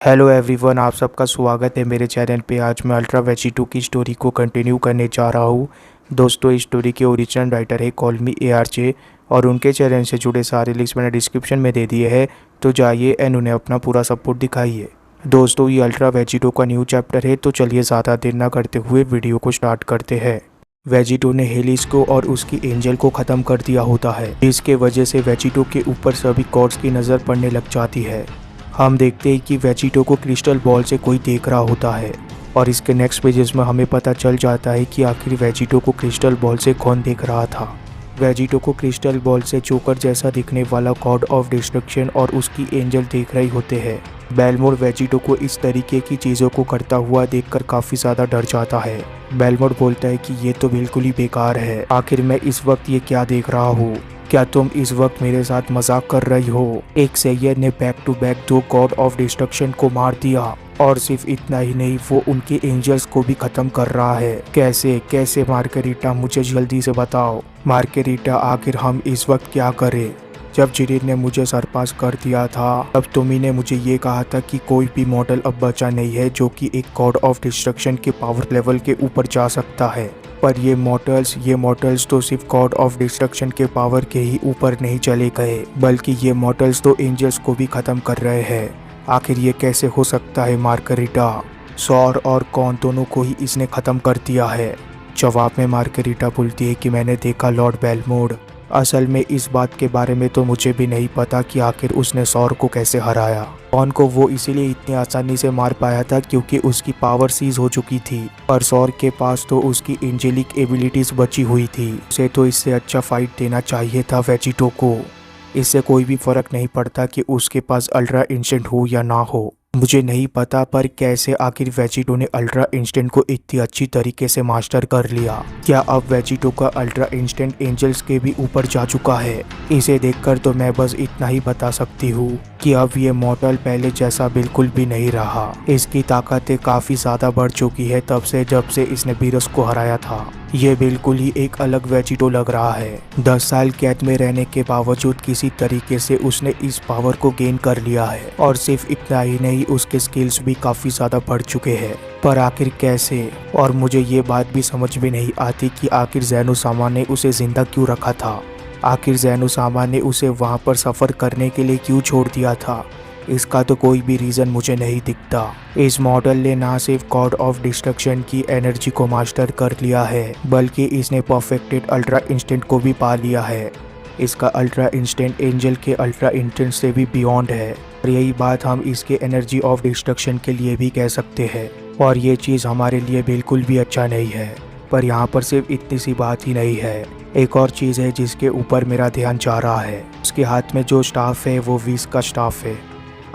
Hello everyone, आप सबका स्वागत है मेरे चैनल पे। आज मैं अल्ट्रा वेजिटो की स्टोरी को कंटिन्यू करने जा रहा हूँ। दोस्तों, इस स्टोरी के ओरिजिनल राइटर है कॉल मी ARJ और उनके चैनल से जुड़े सारे लिंक्स मैंने डिस्क्रिप्शन में दे दिए हैं, तो जाइए एंड उन्हें अपना पूरा सपोर्ट दिखाइए। दोस्तों, ये अल्ट्रा वेजिटो का न्यू चैप्टर है, तो चलिए ज़्यादा देर ना करते हुए वीडियो को स्टार्ट करते हैं। वेजिटो ने हेलिस को और उसकी एंजल को ख़त्म कर दिया होता है, जिसके वजह से वेजिटो के ऊपर सभी गॉड्स की नज़र पड़ने लग जाती है। हम देखते हैं कि वेजिटो को क्रिस्टल बॉल से कोई देख रहा होता है और इसके नेक्स्ट पेजेस में हमें पता चल जाता है कि आखिर वेजिटो को क्रिस्टल बॉल से कौन देख रहा था। वेजिटो को क्रिस्टल बॉल से जोकर जैसा दिखने वाला गॉड ऑफ डिस्ट्रक्शन और उसकी एंजल देख रहे होते हैं। बेलमोर वेजिटो को इस तरीके की चीज़ों को करता हुआ देखकर काफ़ी ज़्यादा डर जाता है। बेलमोर बोलता है कि ये तो बिल्कुल ही बेकार है, आखिर मैं इस वक्त ये क्या देख रहा हूँ, क्या तुम इस वक्त मेरे साथ मजाक कर रही हो। एक सैयद ने back to back 2 god of destruction को मार दिया और सिर्फ इतना ही नहीं, वो उनके एंजल्स को भी खत्म कर रहा है। कैसे कैसे मार्गरीटा, मुझे जल्दी से बताओ। मार्गरीटा, आखिर हम इस वक्त क्या करें? जब जिरिन ने मुझे सरपास कर दिया था तब तुम्ही ने मुझे ये कहा था कि कोई भी मॉडल अब बचा नहीं है जो कि एक गॉड ऑफ डिस्ट्रक्शन के पावर लेवल के ऊपर जा सकता है। पर ये मॉडल्स तो सिर्फ गॉड ऑफ डिस्ट्रक्शन के पावर के ही ऊपर नहीं चले गए, बल्कि ये मॉडल्स तो एंजल्स को भी खत्म कर रहे हैं। आखिर ये कैसे हो सकता है मार्गरीटा? सौर और कौन दोनों को ही इसने खत्म कर दिया है। जवाब में मार्गरीटा बोलती है कि मैंने देखा लॉर्ड बेलमोर। असल में इस बात के बारे में तो मुझे भी नहीं पता कि आखिर उसने सौर को कैसे हराया। कौन को वो इसीलिए इतनी आसानी से मार पाया था क्योंकि उसकी पावर सीज हो चुकी थी, पर सौर के पास तो उसकी एंजेलिक एबिलिटीज बची हुई थी। उसे तो इससे अच्छा फाइट देना चाहिए था वेजिटो को। इससे कोई भी फर्क नहीं पड़ता कि उसके पास अल्ट्रा इंस्टेंट हो या ना हो। मुझे नहीं पता, पर कैसे आखिर वेजिटो ने अल्ट्रा इंस्टेंट को इतनी अच्छी तरीके से मास्टर कर लिया। क्या अब वेजिटो का अल्ट्रा इंस्टेंट एंजल्स के भी ऊपर जा चुका है? इसे देखकर तो मैं बस इतना ही बता सकती हूँ कि अब ये मॉडल पहले जैसा बिल्कुल भी नहीं रहा। इसकी ताकतें काफी ज्यादा बढ़ चुकी है जब से इसने बीरस को हराया था। ये बिल्कुल ही एक अलग वेजिटो लग रहा है। 10 साल कैद में रहने के बावजूद किसी तरीके से उसने इस पावर को गेन कर लिया है और सिर्फ इतना ही नहीं, उसके स्किल्स भी काफी ज्यादा बढ़ चुके हैं। पर आखिर कैसे? और मुझे ये बात भी समझ में नहीं आती कि आखिर ज़ैनुसामा ने उसे जिंदा क्यों रखा था। आखिर ज़ैनुसामा ने उसे वहाँ पर सफ़र करने के लिए क्यों छोड़ दिया था? इसका तो कोई भी रीज़न मुझे नहीं दिखता। इस मॉडल ने ना सिर्फ गॉड ऑफ डिस्ट्रक्शन की एनर्जी को मास्टर कर लिया है, बल्कि इसने परफेक्टेड अल्ट्रा इंस्टेंट को भी पा लिया है। इसका अल्ट्रा इंस्टेंट एंजल के अल्ट्रा इंस्टेंट से भी बियॉन्ड है और यही बात हम इसके एनर्जी ऑफ डिस्ट्रक्शन के लिए भी कह सकते हैं। और ये चीज़ हमारे लिए बिल्कुल भी अच्छा नहीं है। पर यहाँ पर सिर्फ इतनी सी बात ही नहीं है, एक और चीज़ है जिसके ऊपर मेरा ध्यान जा रहा है। उसके हाथ में जो स्टाफ है वो वीस का स्टाफ है।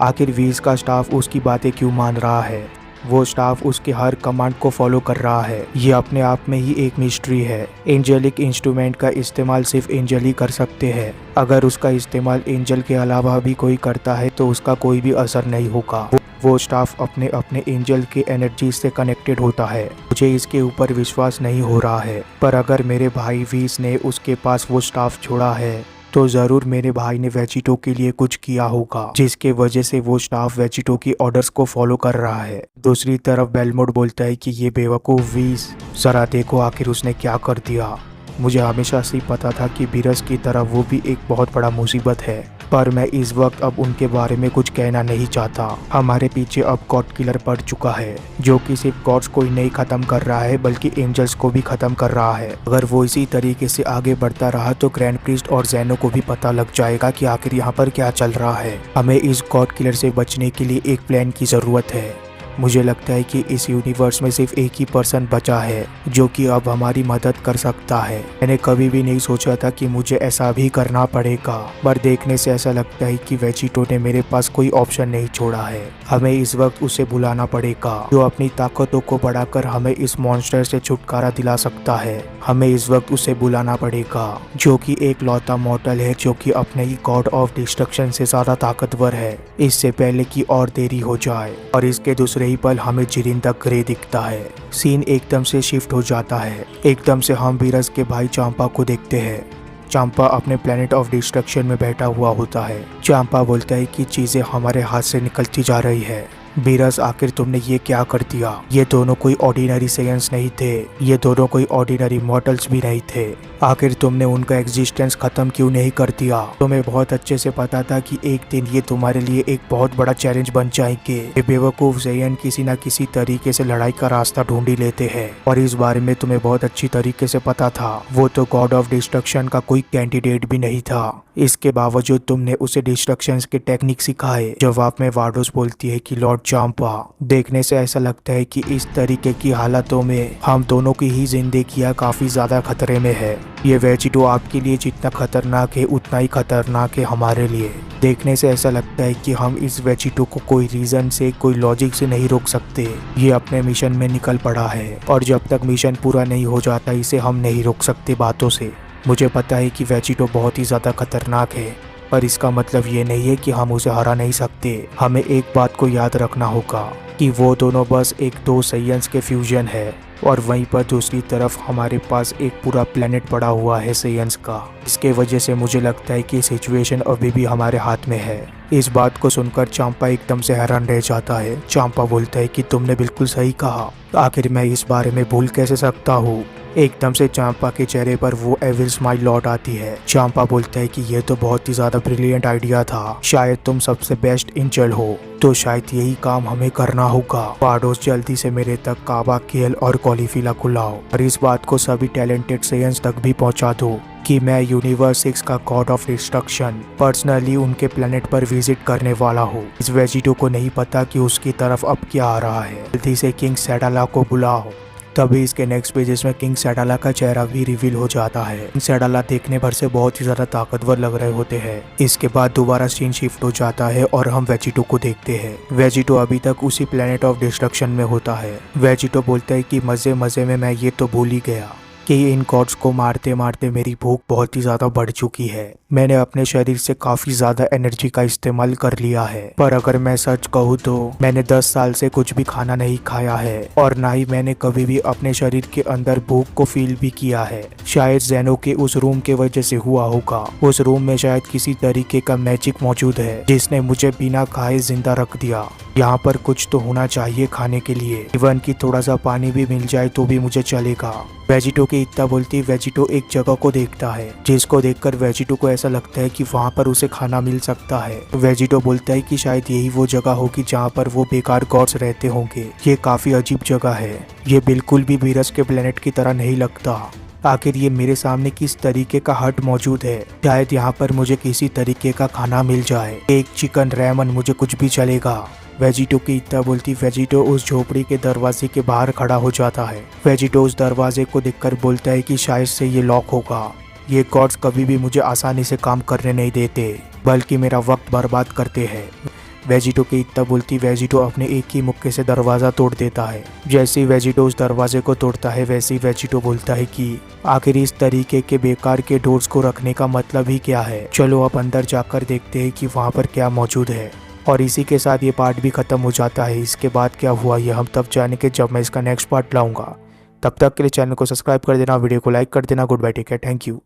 आखिर वीस का स्टाफ उसकी बातें क्यों मान रहा है? वो स्टाफ उसके हर कमांड को फॉलो कर रहा है। ये अपने आप में ही एक मिस्ट्री है। एंजेलिक इंस्ट्रूमेंट का इस्तेमाल सिर्फ एंजल ही कर सकते हैं। अगर उसका इस्तेमाल एंजल के अलावा भी कोई करता है तो उसका कोई भी असर नहीं होगा। वो स्टाफ अपने अपने एंजल के एनर्जी से कनेक्टेड होता है। मुझे इसके ऊपर विश्वास नहीं हो रहा है, पर अगर मेरे भाई वीस ने उसके पास वो स्टाफ छोड़ा है तो ज़रूर मेरे भाई ने वेजिटो के लिए कुछ किया होगा, जिसके वजह से वो स्टाफ वेजिटो की ऑर्डर्स को फॉलो कर रहा है। दूसरी तरफ बेलमोर बोलता है कि ये बेवकूफ़ वीस, जरा देखो आखिर उसने क्या कर दिया। मुझे हमेशा से पता था कि बीरस की तरह वो भी एक बहुत बड़ा मुसीबत है, पर मैं इस वक्त अब उनके बारे में कुछ कहना नहीं चाहता। हमारे पीछे अब गॉड किलर पड़ चुका है, जो कि सिर्फ गॉड्स को ही नहीं खत्म कर रहा है बल्कि एंजल्स को भी खत्म कर रहा है। अगर वो इसी तरीके से आगे बढ़ता रहा तो ग्रैंड प्रीस्ट और ज़ैनो को भी पता लग जाएगा कि आखिर यहाँ पर क्या चल रहा है। हमें इस गॉड किलर से बचने के लिए एक प्लान की ज़रूरत है। मुझे लगता है कि इस यूनिवर्स में सिर्फ एक ही पर्सन बचा है जो कि अब हमारी मदद कर सकता है। मैंने कभी भी नहीं सोचा था कि मुझे ऐसा भी करना पड़ेगा, पर देखने से ऐसा लगता है कि वेजिटो ने मेरे पास कोई ऑप्शन नहीं छोड़ा है। हमें इस वक्त उसे बुलाना पड़ेगा, जो अपनी ताकतों को बढ़ाकर हमें इस मॉन्स्टर से छुटकारा दिला सकता है। हमें इस वक्त उसे बुलाना पड़ेगा, जो कि एक लौता मॉडल है जो कि अपने ही गॉड ऑफ डिस्ट्रक्शन से ज्यादा ताकतवर है। इससे पहले कि और देरी हो जाए और इसके दूसरे ही पल हमें जिरिन द ग्रे दिखता है। सीन एकदम से शिफ्ट हो जाता है। एकदम से हम बीरस के भाई चांपा को देखते हैं। चांपा अपने प्लेनेट ऑफ डिस्ट्रक्शन में बैठा हुआ होता है। चांपा बोलता है कि चीजें हमारे हाथ से निकलती जा रही है। बीरस, आखिर तुमने ये क्या कर दिया? ये दोनों कोई ऑर्डिनरी सेयंस नहीं थे, ये दोनों कोई ऑर्डिनरी मॉर्टल्स भी नहीं थे। आखिर तुमने उनका एग्जिस्टेंस खत्म क्यों नहीं कर दिया? तुम्हें बहुत अच्छे से पता था कि एक दिन ये तुम्हारे लिए एक बहुत बड़ा चैलेंज बन जाएंगे। ये बेवकूफ सेयन किसी न किसी तरीके से लड़ाई का रास्ता ढूंढ ही लेते हैं, और इस बारे में तुम्हें बहुत अच्छी तरीके से पता था। वो तो गॉड ऑफ डिस्ट्रक्शन का कोई कैंडिडेट भी नहीं था। इसके बावजूद तुमने उसे डिस्ट्रक्शन के टेक्निक सिखाए। जवाब में वार्डोस बोलती है कि लॉर्ड चांपा, देखने से ऐसा लगता है कि इस तरीके की हालातों में हम दोनों की ही जिंदगियां काफी ज्यादा खतरे में है। ये वेजिटो आपके लिए जितना खतरनाक है उतना ही खतरनाक है हमारे लिए। देखने से ऐसा लगता है कि हम इस वेजिटो को कोई रीजन से, कोई लॉजिक से नहीं रोक सकते। ये अपने मिशन में निकल पड़ा है, और जब तक मिशन पूरा नहीं हो जाता इसे हम नहीं रोक सकते बातों से। मुझे पता है कि वेजिटो बहुत ही ज़्यादा खतरनाक है, पर इसका मतलब ये नहीं है कि हम उसे हरा नहीं सकते। हमें एक बात को याद रखना होगा कि वो दोनों बस एक दो सेयंस के फ्यूजन है, और वहीं पर दूसरी तरफ हमारे पास एक पूरा प्लेनेट पड़ा हुआ है सेयंस का। इसके वजह से मुझे लगता है कि सिचुएशन अभी भी हमारे हाथ में है। इस बात को सुनकर चांपा एकदम से हैरान रह जाता है। चांपा बोलता है कि तुमने बिल्कुल सही कहा, आखिर मैं इस बारे में भूल कैसे सकता हूँ। एकदम से चांपा के चेहरे पर वो एविल स्माइल लौट आती है। चांपा बोलता है कि ये तो बहुत ही ज्यादा ब्रिलियंट आइडिया था, शायद तुम सबसे बेस्ट इंजल हो, तो शायद यही काम हमें करना होगा। वार्डोस, जल्दी से मेरे तक काबा, केल और कॉलीफिला को लाओ, और इस बात को सभी टैलेंटेड सेयंस तक भी पहुंचा दो कि मैं यूनिवर्स 6 का गॉड ऑफ डिस्ट्रक्शन पर्सनली उनके प्लेनेट पर विजिट करने वाला हूँ। इस वेजिटो को नहीं पता कि उसकी तरफ अब क्या आ रहा है। जल्दी से किंग सैडाला को बुलाओ। तभी इसके नेक्स्ट पेजेस में किंग सैडाला का चेहरा भी रिवील हो जाता है। किंग सैडाला देखने भर से बहुत ही ज्यादा ताकतवर लग रहे होते हैं। इसके बाद दोबारा सीन शिफ्ट हो जाता है और हम वेजिटो को देखते हैं। वेजिटो अभी तक उसी प्लेनेट ऑफ डिस्ट्रक्शन में होता है। वेजिटो बोलता है कि मजे मजे में मैं ये तो भूल ही गया कि इन गॉड्स को मारते मारते मेरी भूख बहुत ही ज्यादा बढ़ चुकी है। मैंने अपने शरीर से काफी ज्यादा एनर्जी का इस्तेमाल कर लिया है, पर अगर मैं सच कहूँ तो मैंने 10 साल से कुछ भी खाना नहीं खाया है, और ना ही मैंने कभी भी अपने शरीर के अंदर भूख को फील भी किया है। शायद ज़ेनो के उस रूम के वजह से हुआ होगा। उस रूम में शायद किसी तरीके का मैजिक मौजूद है जिसने मुझे बिना खाए जिंदा रख दिया। यहाँ पर कुछ तो होना चाहिए खाने के लिए, इवन कि थोड़ा सा पानी भी मिल जाए तो भी मुझे चलेगा। वेजिटो की इतना बोलती वेजिटो एक जगह को देखता है, जिसको देखकर वेजिटो को ऐसा लगता है कि वहाँ पर उसे खाना मिल सकता है। वेजिटो बोलता है कि शायद यही वो जगह होगी जहाँ पर वो बेकार गॉड्स रहते होंगे। ये काफी अजीब जगह है, ये बिल्कुल भी बीरस के प्लेनेट की तरह नहीं लगता। आखिर ये मेरे सामने किस तरीके का हट मौजूद है? शायद यहाँ पर मुझे किसी तरीके का खाना मिल जाए, एक चिकन रैमन, मुझे कुछ भी चलेगा। वेजिटो की इतना बोलती वेजिटो उस झोपड़ी के दरवाजे के बाहर खड़ा हो जाता है। वेजिटो उस दरवाजे को देखकर बोलता है कि शायद से ये लॉक होगा। ये गॉड्स कभी भी मुझे आसानी से काम करने नहीं देते, बल्कि मेरा वक्त बर्बाद करते हैं। वेजिटो की इतना बोलती वेजिटो अपने एक ही मुक्के से दरवाज़ा तोड़ देता है। जैसे ही वेजिटो उस दरवाजे को तोड़ता है वैसे ही वेजिटो बोलता है कि आखिर इस तरीके के बेकार के डोर्स को रखने का मतलब ही क्या है। चलो अब अंदर जाकर देखते हैं कि वहाँ पर क्या मौजूद है। और इसी के साथ ये पार्ट भी खत्म हो जाता है। इसके बाद क्या हुआ ये हम तब जानेंगे जब मैं इसका नेक्स्ट पार्ट लाऊंगा। तब तक के लिए चैनल को सब्सक्राइब कर देना, वीडियो को लाइक कर देना। Goodbye, take care, thank you.